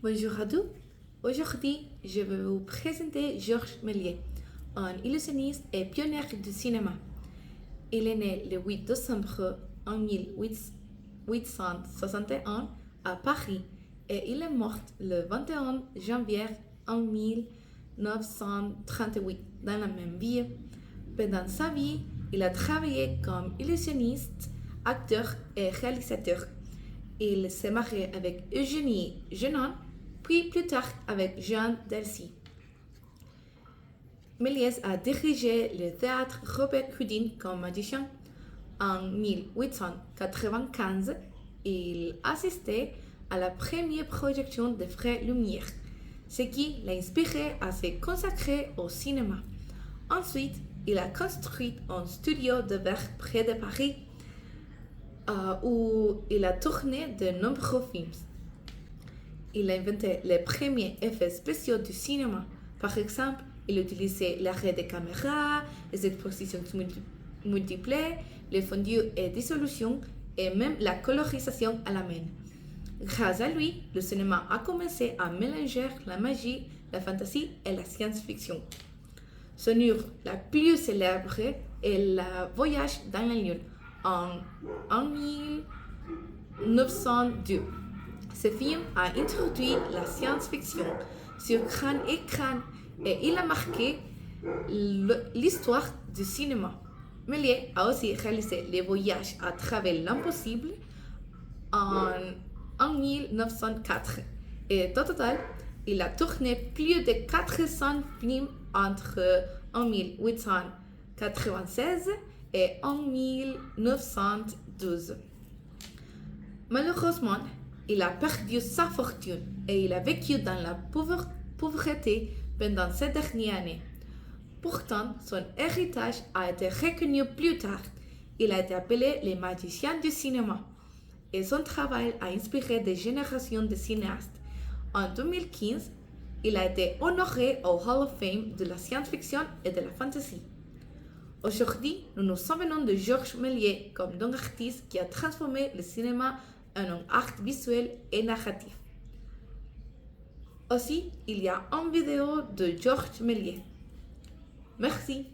Bonjour à tous. Aujourd'hui, je vais vous présenter Georges Méliès, un illusionniste et pionnier du cinéma. Il est né le 8 décembre en 1861 à Paris et il est mort le 21 janvier en 1938 dans la même ville. Pendant sa vie, il a travaillé comme illusionniste, acteur et réalisateur. Il s'est marié avec Eugénie Genon, puis plus tard avec Jean Delcy. Méliès a dirigé le théâtre Robert Houdin comme magicien. En 1895, il assistait à la première projection de Frères Lumière, ce qui l'a inspiré à se consacrer au cinéma. Ensuite, il a construit un studio de verre près de Paris où il a tourné de nombreux films. Il a inventé les premiers effets spéciaux du cinéma. Par exemple, il utilisait l'arrêt de caméra, les expositions multiples, les fondus et dissolutions, et même la colorisation à la main. Grâce à lui, le cinéma a commencé à mélanger la magie, la fantasy et la science-fiction. Son œuvre la plus célèbre est Le Voyage dans la Lune en 1902. Ce film a introduit la science-fiction sur grand écran et il a marqué l'histoire du cinéma. Méliès a aussi réalisé Les Voyages à travers l'impossible en 1904 et au total, il a tourné plus de 400 films entre 1896 et 1912. Malheureusement, il a perdu sa fortune et il a vécu dans la pauvreté pendant ces dernières années. Pourtant, son héritage a été reconnu plus tard. Il a été appelé le magicien du cinéma et son travail a inspiré des générations de cinéastes. En 2015, il a été honoré au Hall of Fame de la science-fiction et de la fantasy. Aujourd'hui, nous nous souvenons de Georges Méliès comme un artiste qui a transformé le cinéma en un art visuel et narratif. Aussi, il y a une vidéo de Georges Méliès. Merci.